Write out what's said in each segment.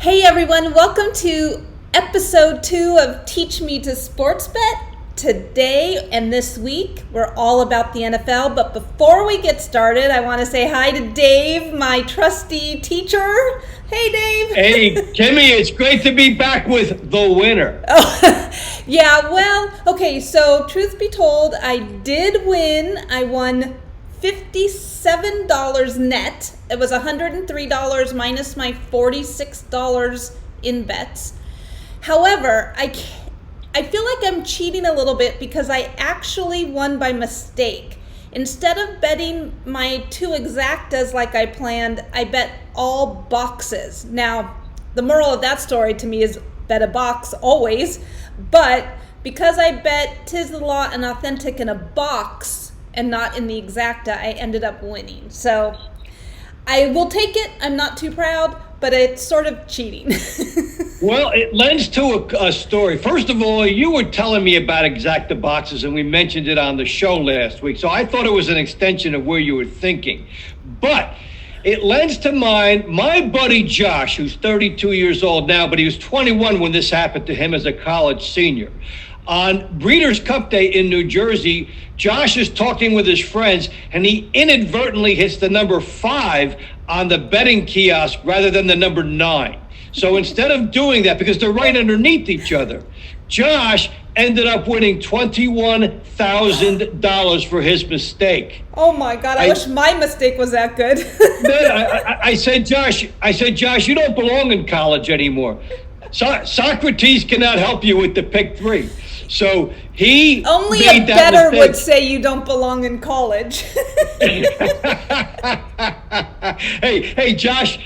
Hey everyone, welcome to episode 2 of Teach Me to Sports Bet. Today and this week, we're all about the NFL, but before we get started, I want to say hi to Dave, my trusty teacher. Hey Dave. Hey Kimmy, it's great to be back with the winner. Oh, yeah, well, okay, so truth be told, I did win. I won $57 net. It was $103 minus my $46 in bets. However, I feel like I'm cheating a little bit because I actually won by mistake. Instead of betting my two exactas like I planned, I bet all boxes. Now, the moral of that story to me is bet a box always, but because I bet Tis the Law and Authentic in a box and not in the exacta, I ended up winning. So I will take it. I'm not too proud, but it's sort of cheating. Well, it lends to a story. First of all, you were telling me about exacta boxes, and we mentioned it on the show last week. So I thought it was an extension of where you were thinking. But it lends to mind my buddy Josh, who's 32 years old now, but he was 21 when this happened to him as a college senior. On Breeders' Cup Day in New Jersey, Josh is talking with his friends, and he inadvertently hits the number 5 on the betting kiosk rather than the number 9. So instead of doing that, because they're right underneath each other, Josh ended up winning $21,000 for his mistake. Oh my God, I wish my mistake was that good. I said, Josh, you don't belong in college anymore. Socrates cannot help you with the pick 3. So he only made a that better mistake. would say you don't belong in college. Hey, Josh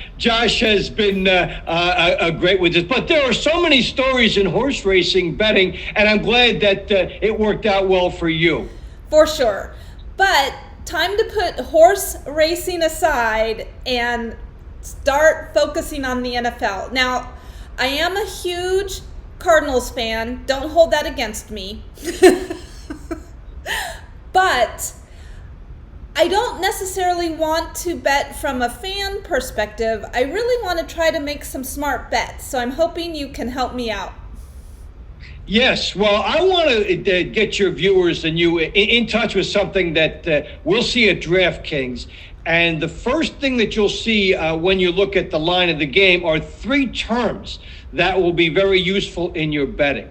has been a great with this, but there are so many stories in horse racing betting, and I'm glad that it worked out well for you. For sure. But time to put horse racing aside and start focusing on the NFL. Now, I am a huge Cardinals fan. Don't hold that against me. But I don't necessarily want to bet from a fan perspective. I really want to try to make some smart bets. So I'm hoping you can help me out. Yes, well, I want to get your viewers and you in touch with something that we'll see at DraftKings. And the first thing that you'll see when you look at the line of the game are 3 terms that will be very useful in your betting.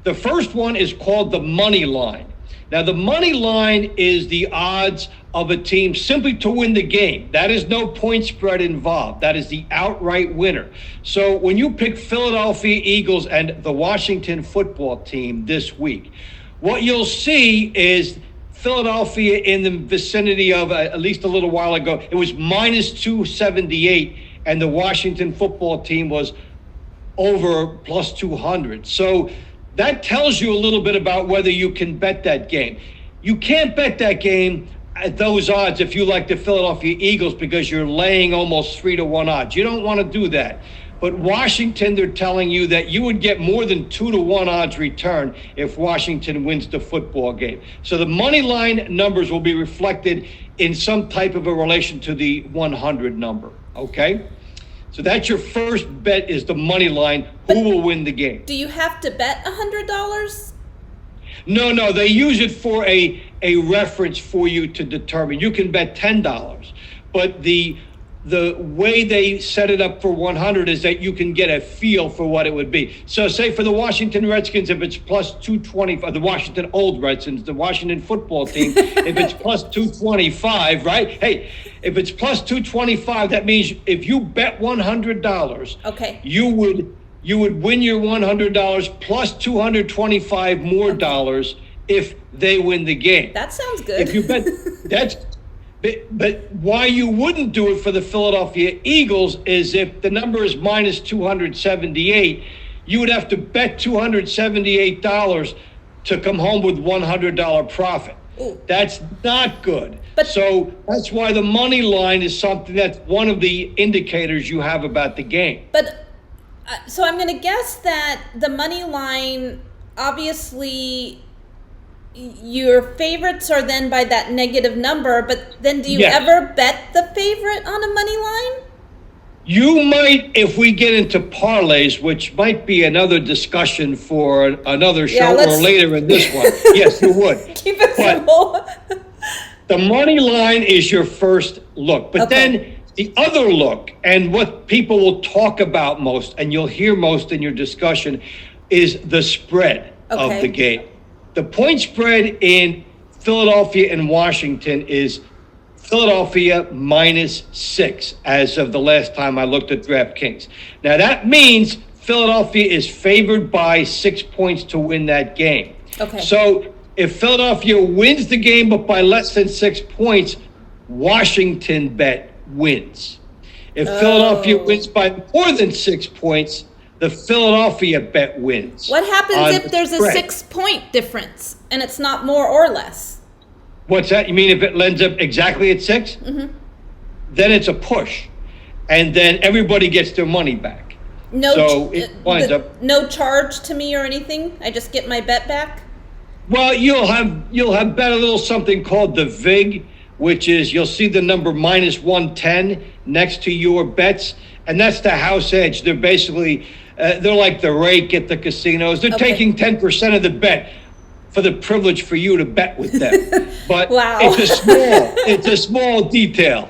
The first one is called the money line. Now, the money line is the odds of a team simply to win the game. That is no point spread involved. That is the outright winner. So when you pick Philadelphia Eagles and the Washington football team this week, what you'll see is Philadelphia in the vicinity of, at least a little while ago, it was minus 278, and the Washington football team was over plus 200. So that tells you a little bit about whether you can bet that game. You can't bet that game at those odds if you like the Philadelphia Eagles because you're laying almost 3-1 odds. You don't want to do that. But Washington, they're telling you that you would get more than 2-1 odds return if Washington wins the football game. So the money line numbers will be reflected in some type of a relation to the 100 number, okay? So that's your first bet is the money line. Who will win the game? Do you have to bet $100? No, they use it for a reference for you to determine. You can bet $10, but the way they set it up for 100 is that you can get a feel for what it would be. So say for the Washington Redskins, if it's plus 225, the Washington old Redskins, the Washington football team, if it's plus 225, right? Hey, if it's plus 225, that means if you bet $100, okay, you would win your $100 plus 225 more dollars if they win the game. That sounds good. If you bet, but why you wouldn't do it for the Philadelphia Eagles is if the number is minus 278, you would have to bet $278 to come home with $100 profit. Ooh. That's not good. So that's why the money line is something that's one of the indicators you have about the game. But so I'm going to guess that the money line, obviously, your favorites are then by that negative number, but then do you ever bet the favorite on a money line? You might, if we get into parlays, which might be another discussion for another show or later in this one. Yes, you would. Keep it simple. The money line is your first look. But then the other look, and what people will talk about most, and you'll hear most in your discussion, is the spread of the game. The point spread in Philadelphia and Washington is Philadelphia -6 as of the last time I looked at DraftKings. Now that means Philadelphia is favored by 6 points to win that game. Okay. So if Philadelphia wins the game but by less than 6 points, Washington bet wins. If Philadelphia wins by more than 6 points, the Philadelphia bet wins. What happens if there's a 6 point difference and it's not more or less? What's that? You mean if it ends up exactly at 6? Mm-hmm. Then it's a push. And then everybody gets their money back. No, it winds up no charge to me or anything? I just get my bet back? Well, you'll have bet a little something called the VIG, which is you'll see the number -110 next to your bets, and that's the house edge. They're basically they're like the rake at the casinos. They're taking 10% of the bet for the privilege for you to bet with them. But it's a small detail.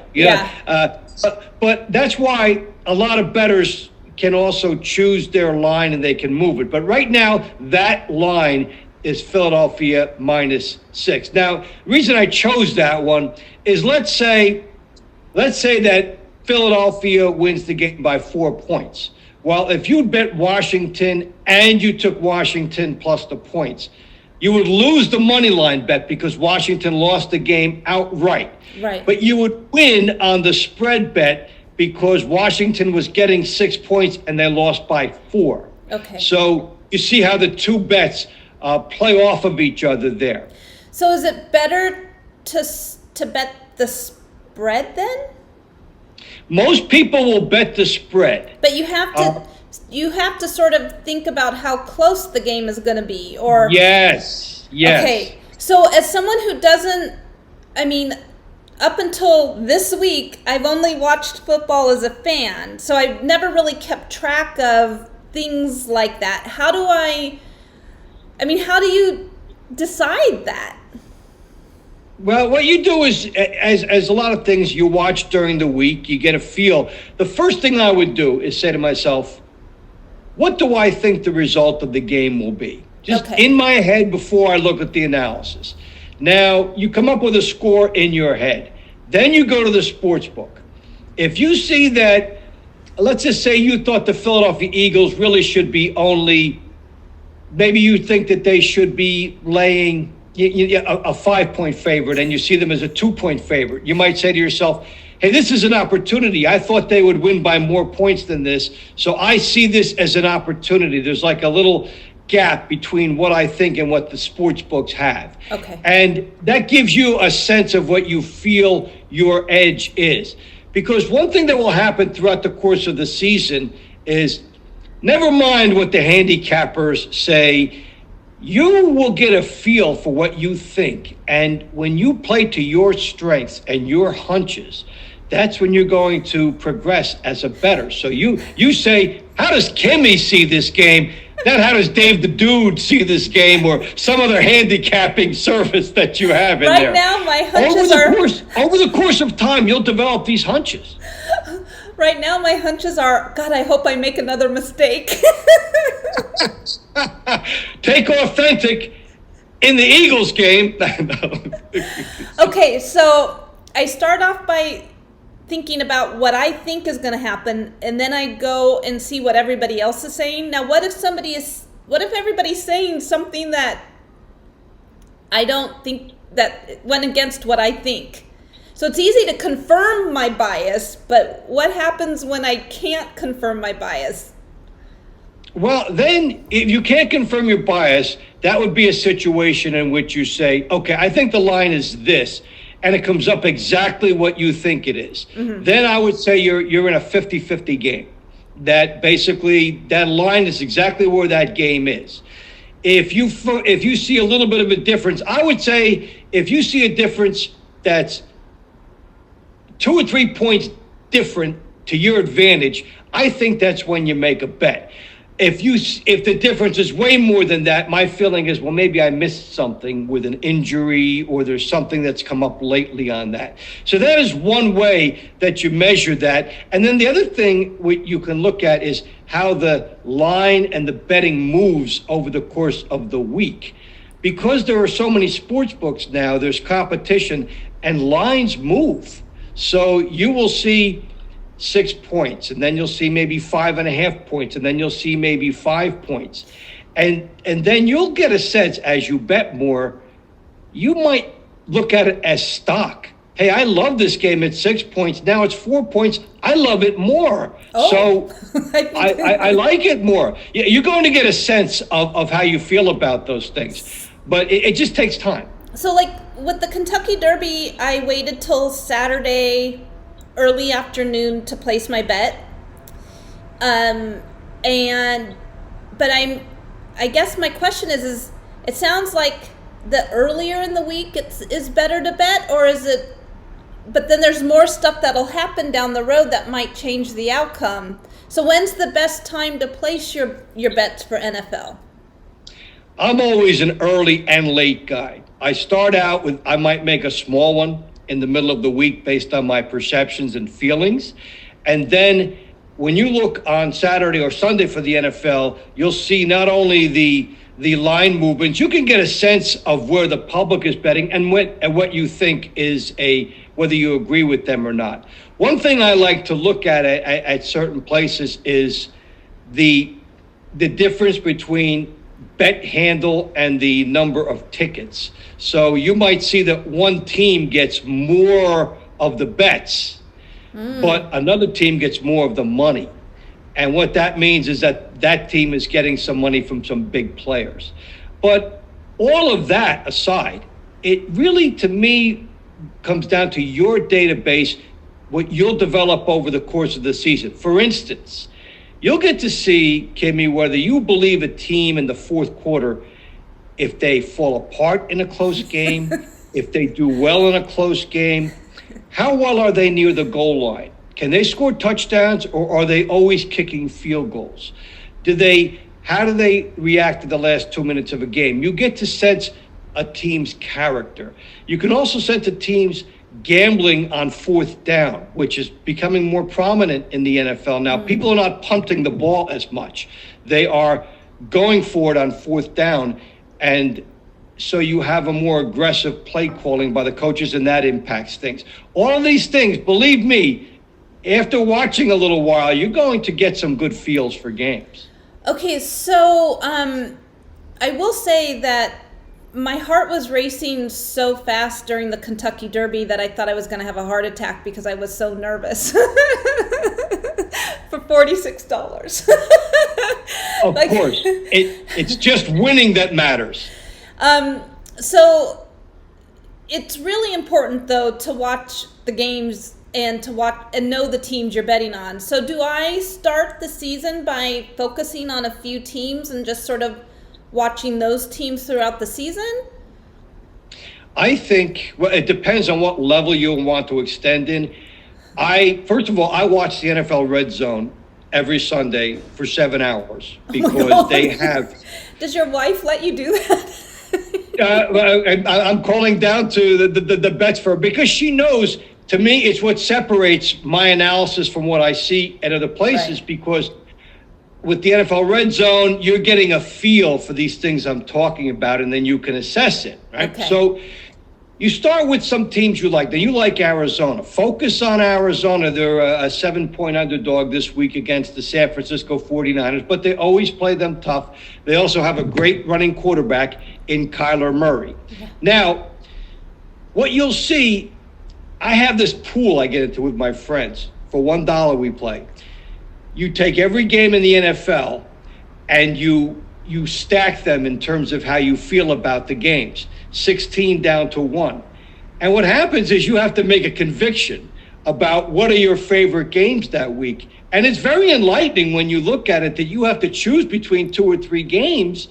But that's why a lot of bettors can also choose their line and they can move it. But right now, that line is Philadelphia -6. Now, the reason I chose that one is let's say that Philadelphia wins the game by 4 points. Well, if you bet Washington and you took Washington plus the points, you would lose the money line bet because Washington lost the game outright. Right. But you would win on the spread bet because Washington was getting 6 points and they lost by 4. Okay. So you see how the two bets play off of each other there. So is it better to bet the spread then? Most people will bet the spread. But you have to sort of think about how close the game is going to be, or yes. Okay, so as someone who doesn't, up until this week, I've only watched football as a fan, so I've never really kept track of things like that. How do you decide that? Well, what you do is, as a lot of things you watch during the week, you get a feel. The first thing I would do is say to myself, what do I think the result of the game will be? Just in my head before I look at the analysis. Now, you come up with a score in your head. Then you go to the sports book. If you see that, let's just say you thought the Philadelphia Eagles really should be maybe you think that they should be laying a 5-point favorite and you see them as a 2-point favorite. You might say to yourself, hey, this is an opportunity. I thought they would win by more points than this, so I see this as an opportunity. There's like a little gap between what I think and what the sports books have. Okay. And that gives you a sense of what you feel your edge is. Because one thing that will happen throughout the course of the season is, never mind what the handicappers say, you will get a feel for what you think. And when you play to your strengths and your hunches, that's when you're going to progress as a bettor. So you say, how does Kimmy see this game? Not how does Dave the Dude see this game, or some other handicapping service that you have in there. Right now, my hunches over the course of time, you'll develop these hunches. Right now, my hunches are, God, I hope I make another mistake. Take authentic in the Eagles game. Okay, so I start off by thinking about what I think is going to happen, and then I go and see what everybody else is saying. Now, what if everybody's saying something that I don't think, that went against what I think? So it's easy to confirm my bias, but what happens when I can't confirm my bias? Well, then if you can't confirm your bias, that would be a situation in which you say, okay, I think the line is this, and it comes up exactly what you think it is. Mm-hmm. Then I would say you're in a 50-50 game. That basically, that line is exactly where that game is. If you see a little bit of a difference, I would say if you see a difference that's 2 or 3 points different to your advantage, I think that's when you make a bet. If the difference is way more than that, my feeling is, well, maybe I missed something with an injury, or there's something that's come up lately on that. So that is one way that you measure that. And then the other thing you can look at is how the line and the betting moves over the course of the week. Because there are so many sports books now, there's competition and lines move. So you will see 6 points, and then you'll see maybe 5.5 points, and then you'll see maybe 5 points. And then you'll get a sense, as you bet more, you might look at it as stock. Hey, I love this game at 6 points. Now it's 4 points. I love it more. Oh. So I like it more. You're going to get a sense of how you feel about those things. But it just takes time. So, like, with the Kentucky Derby, I waited till Saturday early afternoon to place my bet. But I guess my question is it sounds like the earlier in the week is better to bet, or is it, but then there's more stuff that'll happen down the road that might change the outcome. So when's the best time to place your bets for NFL? I'm always an early and late guy. I start out with, I might make a small one in the middle of the week based on my perceptions and feelings. And then when you look on Saturday or Sunday for the NFL, you'll see not only the line movements, you can get a sense of where the public is betting and what you think is whether you agree with them or not. One thing I like to look at certain places is the difference between bet handle and the number of tickets. So you might see that one team gets more of the bets, but another team gets more of the money. And what that means is that team is getting some money from some big players. But all of that aside, it really, to me, comes down to your database, what you'll develop over the course of the season. For instance, you'll get to see, Kimmy, whether you believe a team in the fourth quarter, if they fall apart in a close game, if they do well in a close game, how well are they near the goal line? Can they score touchdowns, or are they always kicking field goals? How do they react to the last 2 minutes of a game? You get to sense a team's character. You can also sense a team's gambling on fourth down, which is becoming more prominent in the NFL now. People are not punting the ball as much. They are going for it on fourth down. And so you have a more aggressive play calling by the coaches, and that impacts things. All of these things, believe me, after watching a little while, you're going to get some good feels for games. Okay, so I will say that my heart was racing so fast during the Kentucky Derby that I thought I was going to have a heart attack because I was so nervous for $46. Of course. It's just winning that matters. So it's really important, though, to watch the games and to watch and know the teams you're betting on. So do I start the season by focusing on a few teams and just sort of watching those teams throughout the season? I think, well, it depends on what level you'll want to extend in. First of all, I watch the NFL Red Zone every Sunday for 7 hours because they have. Does your wife let you do that? I'm calling down to the bets for her because she knows, to me, it's what separates my analysis from what I see at other places. Right. Because with the NFL Red Zone, you're getting a feel for these things I'm talking about, and then you can assess it, right? Okay. So you start with some teams you like. Then you like Arizona. Focus on Arizona. They're a 7-point underdog this week against the San Francisco 49ers, but they always play them tough. They also have a great running quarterback in Kyler Murray. Yeah. Now, what you'll see, I have this pool I get into with my friends. For $1 we play. You take every game in the NFL and you stack them in terms of how you feel about the games, 16 down to 1. And what happens is you have to make a conviction about what are your favorite games that week. And it's very enlightening when you look at it that you have to choose between 2 or 3 games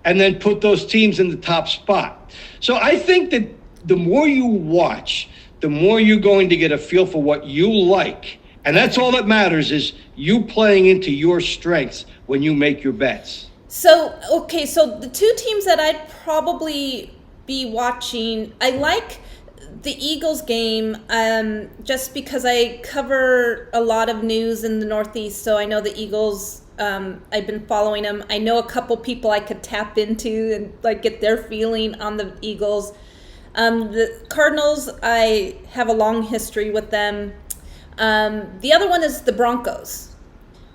and then put those teams in the top spot. So I think that the more you watch, the more you're going to get a feel for what you like. And that's all that matters, is you playing into your strengths when you make your bets. So, okay, so the two teams that I'd probably be watching, I like the Eagles game just because I cover a lot of news in the Northeast, so I know the Eagles. I've been following them. I know a couple people I could tap into and like get their feeling on the Eagles. The Cardinals, I have a long history with them. The other one is the Broncos.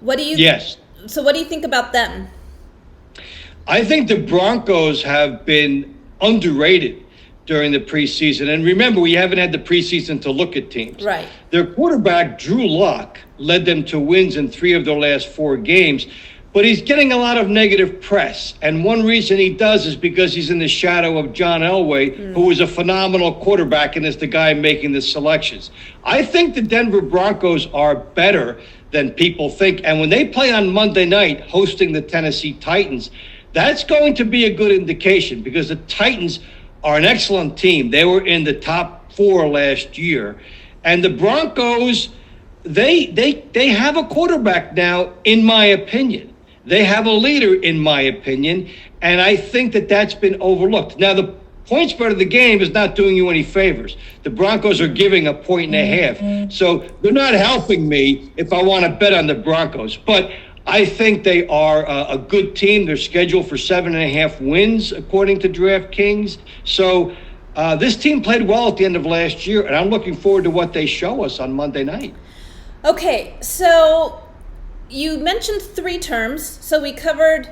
Yes. So what do you think about them? I think the Broncos have been underrated during the preseason. And remember, we haven't had the preseason to look at teams. Right. Their quarterback, Drew Lock, led them to wins in 3 of their last 4 games. But he's getting a lot of negative press. And one reason he does is because he's in the shadow of John Elway, who was a phenomenal quarterback and is the guy making the selections. I think the Denver Broncos are better than people think. And when they play on Monday night hosting the Tennessee Titans, that's going to be a good indication, because the Titans are an excellent team. They were in the top 4 last year. And the Broncos, they have a quarterback now, in my opinion. They have a leader, in my opinion, and I think that that's been overlooked. Now, the point spread of the game is not doing you any favors. The Broncos are giving 1.5 points, so they're not helping me if I want to bet on the Broncos. But I think they are a good team. They're scheduled for 7.5 wins, according to DraftKings. So this team played well at the end of last year, and I'm looking forward to what they show us on Monday night. Okay, so you mentioned 3 terms. So we covered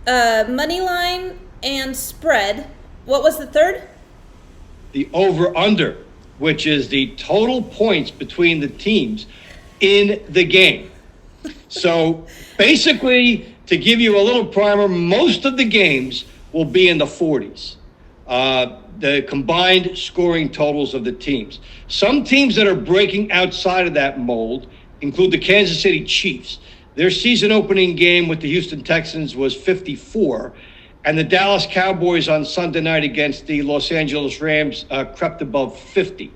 Moneyline and spread. What was the third? The over-under, which is the total points between the teams in the game. So basically, to give you a little primer, most of the games will be in the 40s, the combined scoring totals of the teams. Some teams that are breaking outside of that mold include the Kansas City Chiefs. Their season opening game with the Houston Texans was 54, and the Dallas Cowboys on Sunday night against the Los Angeles Rams crept above 50.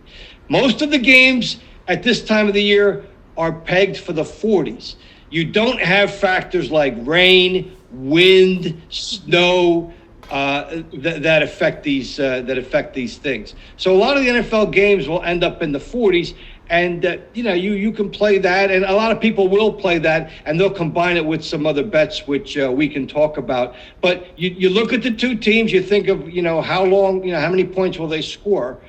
Most of the games at this time of the year are pegged for the 40s. You don't have factors like rain, wind, snow that affect these things. So a lot of the NFL games will end up in the 40s, and you can play that, and a lot of people will play that, and they'll combine it with some other bets, which we can talk about. But you look at the two teams, you think of how many points will they score,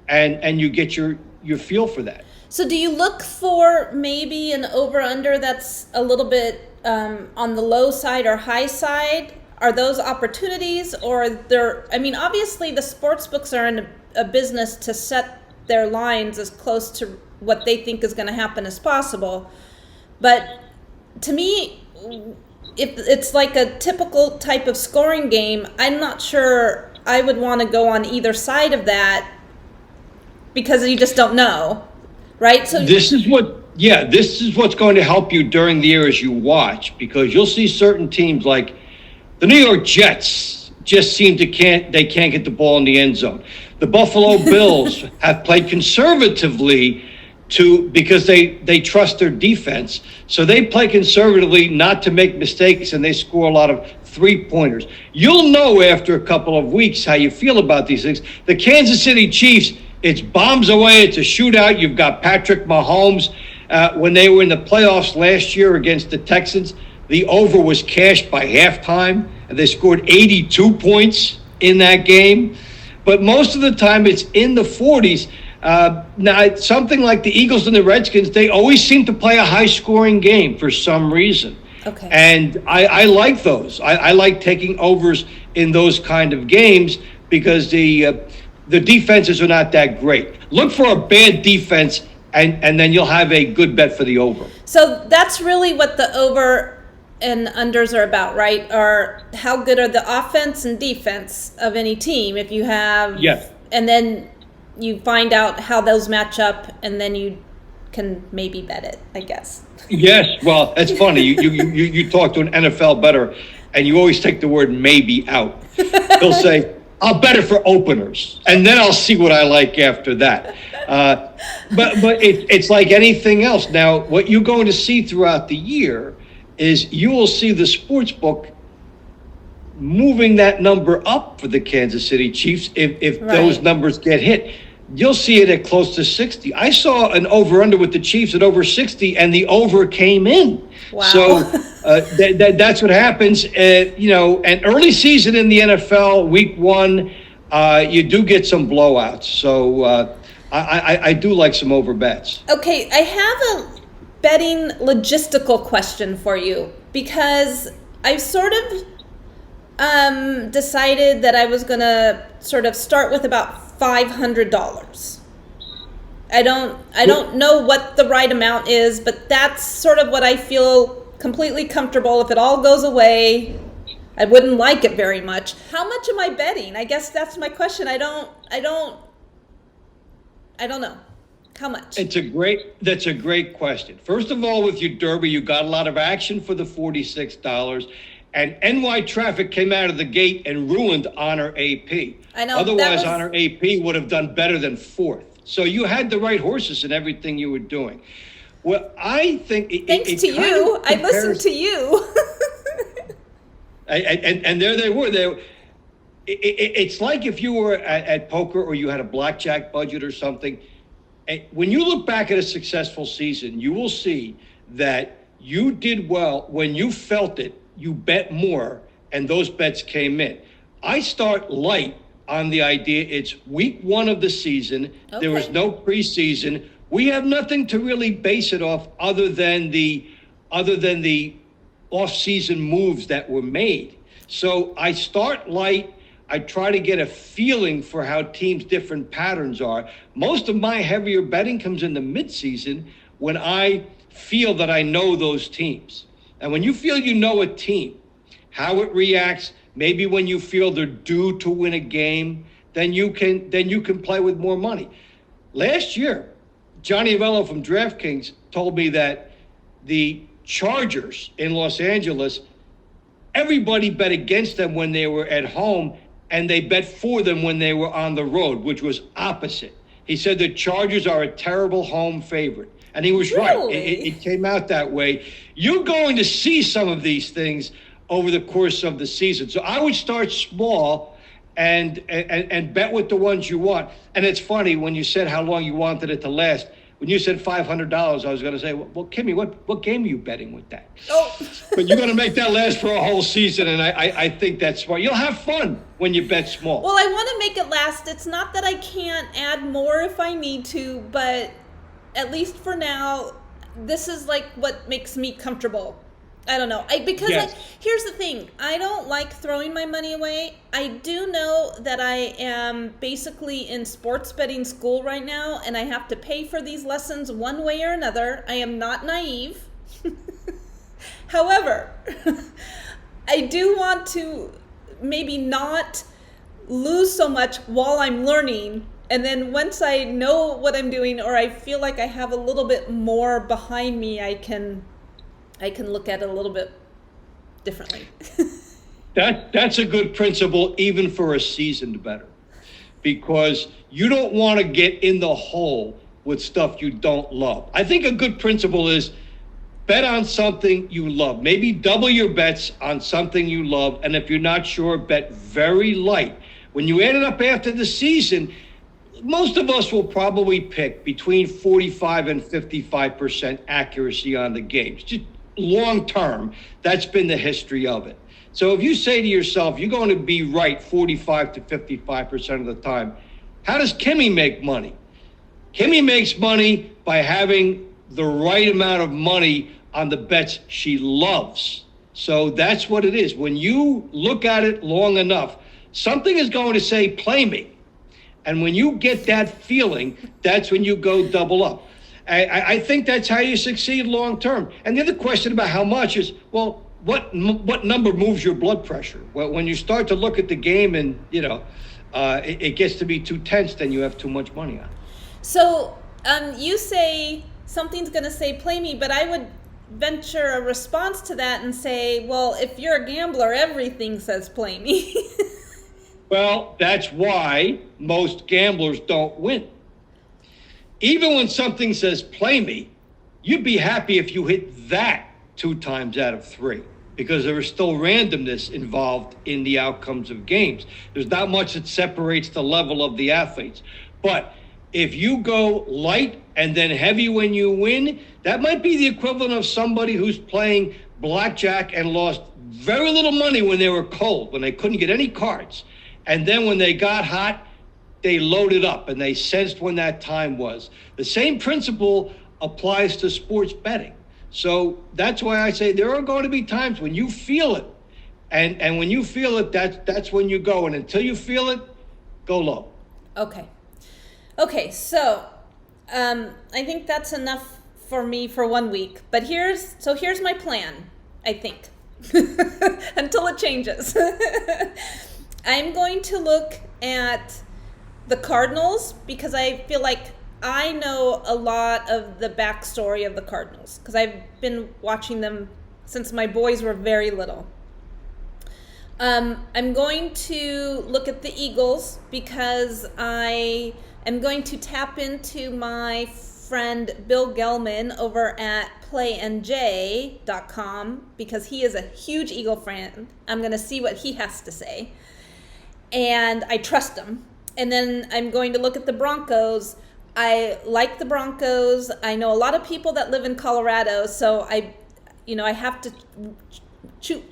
and you get your feel for that. So do you look for maybe an over-under that's a little bit on the low side or high side? Are those opportunities, or obviously the sports books are in a business to set their lines as close to what they think is going to happen as possible. But to me, if it's like a typical type of scoring game, I'm not sure I would want to go on either side of that, because you just don't know. Right. So this is what's going to help you during the year as you watch, because you'll see certain teams like the New York Jets just seem they can't get the ball in the end zone. The Buffalo Bills have played conservatively because they trust their defense. So they play conservatively not to make mistakes, and they score a lot of 3-pointers. You'll know after a couple of weeks how you feel about these things. The Kansas City Chiefs, it's bombs away. It's a shootout. You've got Patrick Mahomes. When they were in the playoffs last year against the Texans, the over was cashed by halftime, and they scored 82 points in that game. But most of the time, it's in the 40s. Now, something like the Eagles and the Redskins, they always seem to play a high-scoring game for some reason. Okay. And I like those. I like taking overs in those kind of games, because the defenses are not that great. Look for a bad defense, and then you'll have a good bet for the over. So that's really what the over and unders are about, right? Or how good are the offense and defense of any team? If you have, yes, and then you find out how those match up, and then you can maybe bet it, I guess. Yes, well, that's funny. You talk to an NFL bettor, and you always take the word maybe out. He'll say, I'll bet it for openers, and then I'll see what I like after that. But it's like anything else. Now, what you're going to see throughout the year is you will see the sports book moving that number up for the Kansas City Chiefs if Right. those numbers get hit. You'll see it at close to 60. I saw an over-under with the Chiefs at over 60, and the over came in. Wow. So that's what happens. An early season in the NFL, week one, you do get some blowouts. So I do like some over bets. Okay, I have a betting logistical question for you, because I've sort of decided that I was going to sort of start with about $500. I don't know what the right amount is, but that's sort of what I feel completely comfortable. If it all goes away, I wouldn't like it very much. How much am I betting? I guess that's my question. I don't know. How much? That's a great question. First of all, with your Derby, you got a lot of action for the $46. And NY Traffic came out of the gate and ruined Honor AP. I know. Otherwise, Honor AP would have done better than fourth. So you had the right horses in everything you were doing. Well, I think thanks to you. I listened to you. and there they were. It's like if you were at poker or you had a blackjack budget or something. And when you look back at a successful season, you will see that you did well when you felt it. You bet more, and those bets came in. I start light on the idea it's week one of the season. Okay. There was no preseason. We have nothing to really base it off other than the off-season moves that were made. So I start light. I try to get a feeling for how teams' different patterns are. Most of my heavier betting comes in the midseason when I feel that I know those teams. And when you feel you know a team, how it reacts, maybe when you feel they're due to win a game, then you can play with more money. Last year, Johnny Avello from DraftKings told me that the Chargers in Los Angeles, everybody bet against them when they were at home, and they bet for them when they were on the road, which was opposite. He said the Chargers are a terrible home favorite. And he was right. It came out that way. You're going to see some of these things over the course of the season. So I would start small and bet with the ones you want. And it's funny, when you said how long you wanted it to last, when you said $500, I was going to say, well, Kimmy, what game are you betting with that? Oh. But you're going to make that last for a whole season, and I think that's smart. You'll have fun when you bet small. Well, I want to make it last. It's not that I can't add more if I need to, but at least for now, this is like what makes me comfortable. I don't know. Here's the thing. I don't like throwing my money away. I do know that I am basically in sports betting school right now, and I have to pay for these lessons one way or another. I am not naive. However, I do want to maybe not lose so much while I'm learning. And then once I know what I'm doing, or I feel like I have a little bit more behind me, I can look at it a little bit differently. That's a good principle, even for a seasoned bettor, because you don't want to get in the hole with stuff you don't love. I think a good principle is bet on something you love. Maybe double your bets on something you love. And if you're not sure, bet very light. When you add it up after the season, most of us will probably pick between 45 and 55% accuracy on the games. Just long term, that's been the history of it. So if you say to yourself, you're going to be right 45 to 55% of the time, how does Kimmy make money? Kimmy makes money by having the right amount of money on the bets she loves. So that's what it is. When you look at it long enough, something is going to say, play me. And when you get that feeling, that's when you go double up. I think that's how you succeed long term. And the other question about how much is, well, what number moves your blood pressure? Well, when you start to look at the game and, it gets to be too tense, then you have too much money on it. So you say something's going to say play me, but I would venture a response to that and say, well, if you're a gambler, everything says play me. Well, that's why most gamblers don't win. Even when something says play me, you'd be happy if you hit that 2 times out of 3, because there is still randomness involved in the outcomes of games. There's not much that separates the level of the athletes. But if you go light and then heavy when you win, that might be the equivalent of somebody who's playing blackjack and lost very little money when they were cold, when they couldn't get any cards. And then when they got hot, they loaded up and they sensed when that time was. The same principle applies to sports betting. So that's why I say there are going to be times when you feel it. And when you feel it, that's when you go. And until you feel it, go low. Okay, so I think that's enough for me for 1 week. But here's my plan, I think, until it changes. I'm going to look at the Cardinals because I feel like I know a lot of the backstory of the Cardinals because I've been watching them since my boys were very little. I'm going to look at the Eagles because I am going to tap into my friend Bill Gelman over at PlayNJ.com because he is a huge Eagle fan. I'm going to see what he has to say. And I trust him. And then I'm going to look at the Broncos. I like the Broncos. I know a lot of people that live in Colorado, so I have to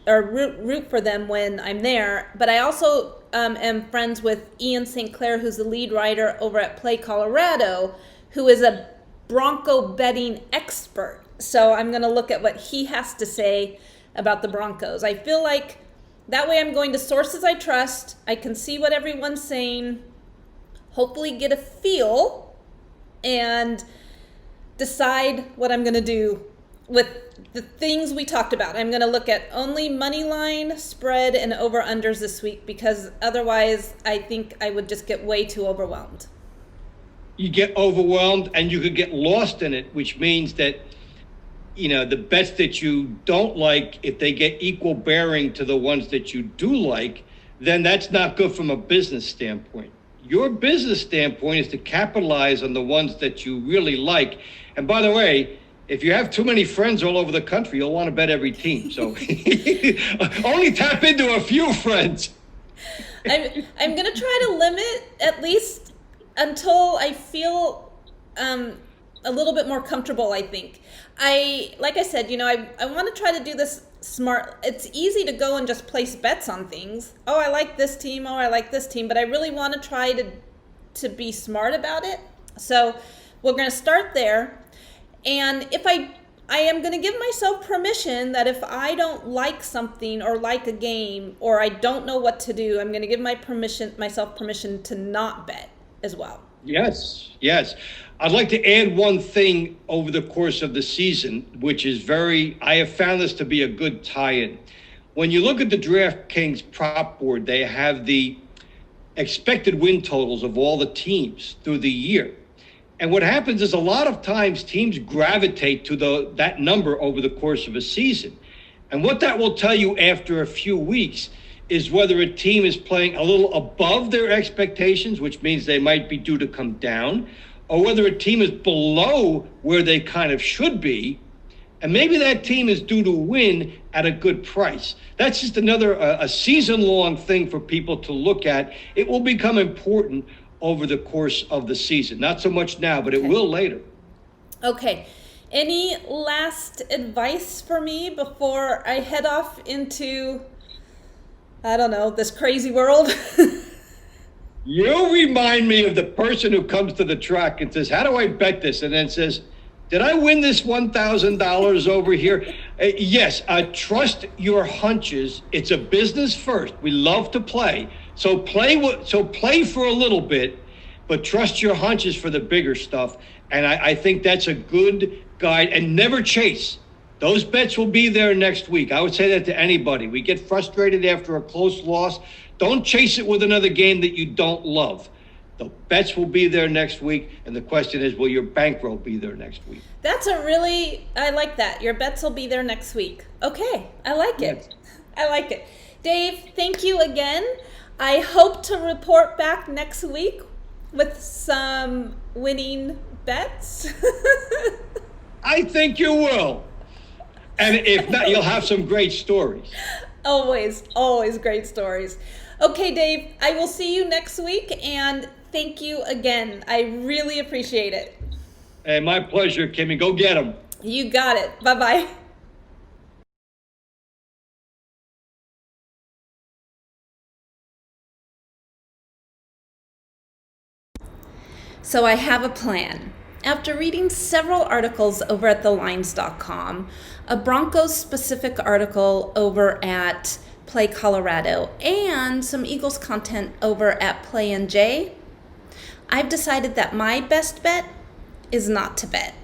root for them when I'm there. But I also am friends with Ian St. Clair, who's the lead writer over at Play Colorado, who is a Bronco betting expert. So I'm going to look at what he has to say about the Broncos. I feel like that way I'm going to sources I trust. I can see what everyone's saying, hopefully get a feel, and decide what I'm going to do with the things we talked about. I'm going to look at only money line, spread, and over-unders this week because otherwise I think I would just get way too overwhelmed. You get overwhelmed and you could get lost in it, which means that the bets that you don't like, if they get equal bearing to the ones that you do like, then that's not good from a business standpoint. Your business standpoint is to capitalize on the ones that you really like. And by the way, if you have too many friends all over the country, you'll want to bet every team. So only tap into a few friends. I'm going to try to limit at least until I feel a little bit more comfortable, I think. Like I said, I want to try to do this smart. It's easy to go and just place bets on things. Oh, I like this team. Oh, I like this team. But I really want to try to be smart about it. So we're going to start there. And if I am going to give myself permission that if I don't like something or like a game or I don't know what to do, I'm going to give myself permission to not bet as well. Yes. I'd like to add one thing over the course of the season, which is I have found this to be a good tie-in. When you look at the DraftKings prop board, they have the expected win totals of all the teams through the year. And what happens is a lot of times teams gravitate to that number over the course of a season. And what that will tell you after a few weeks is whether a team is playing a little above their expectations, which means they might be due to come down, or whether a team is below where they kind of should be, and maybe that team is due to win at a good price. That's just another a season-long thing for people to look at. It will become important over the course of the season. Not so much now, but it will later. Okay. Any last advice for me before I head off into, I don't know, this crazy world? You remind me of the person who comes to the track and says, how do I bet this? And then says, did I win this $1,000 over here? Yes, trust your hunches. It's a business first. We love to play. So play for a little bit, but trust your hunches for the bigger stuff. And I think that's a good guide. And never chase. Those bets will be there next week. I would say that to anybody. We get frustrated after a close loss. Don't chase it with another game that you don't love. The bets will be there next week. And the question is, will your bankroll be there next week? I like that. Your bets will be there next week. Okay. I like it. I like it. Dave, thank you again. I hope to report back next week with some winning bets. I think you will. And if not, you'll have some great stories. Always great stories. Okay, Dave, I will see you next week, and thank you again. I really appreciate it. Hey, my pleasure, Kimmy. Go get them. You got it. Bye-bye. So I have a plan. After reading several articles over at thelines.com, a Broncos-specific article over at Play Colorado, and some Eagles content over at PlayNJ, I've decided that my best bet is not to bet.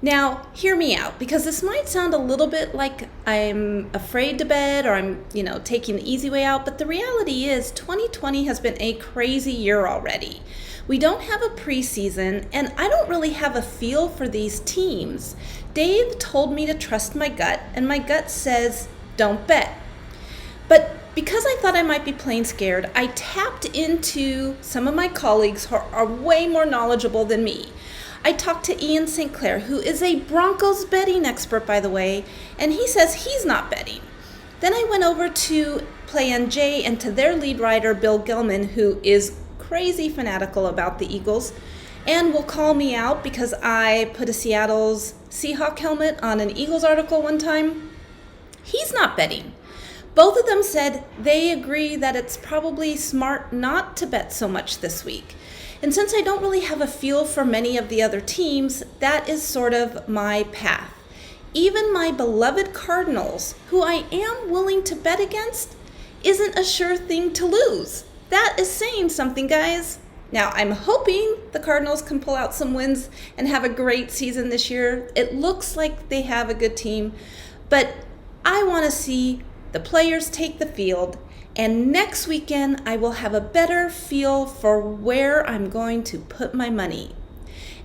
Now, hear me out, because this might sound a little bit like I'm afraid to bet or I'm, taking the easy way out, but the reality is 2020 has been a crazy year already. We don't have a preseason, and I don't really have a feel for these teams. Dave told me to trust my gut, and my gut says don't bet. But because I thought I might be playing scared, I tapped into some of my colleagues who are way more knowledgeable than me. I talked to Ian St. Clair, who is a Broncos betting expert, by the way, and he says he's not betting. Then I went over to PlayNJ and to their lead writer, Bill Gilman, who is crazy fanatical about the Eagles and will call me out because I put a Seattle's Seahawk helmet on an Eagles article one time. He's not betting. Both of them said they agree that it's probably smart not to bet so much this week. And since I don't really have a feel for many of the other teams, that is sort of my path. Even my beloved Cardinals, who I am willing to bet against, isn't a sure thing to lose. That is saying something, guys. Now, I'm hoping the Cardinals can pull out some wins and have a great season this year. It looks like they have a good team, but I want to see the players take the field, and next weekend I will have a better feel for where I'm going to put my money.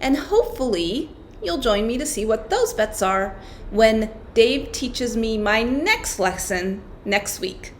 And hopefully you'll join me to see what those bets are when Dave teaches me my next lesson next week.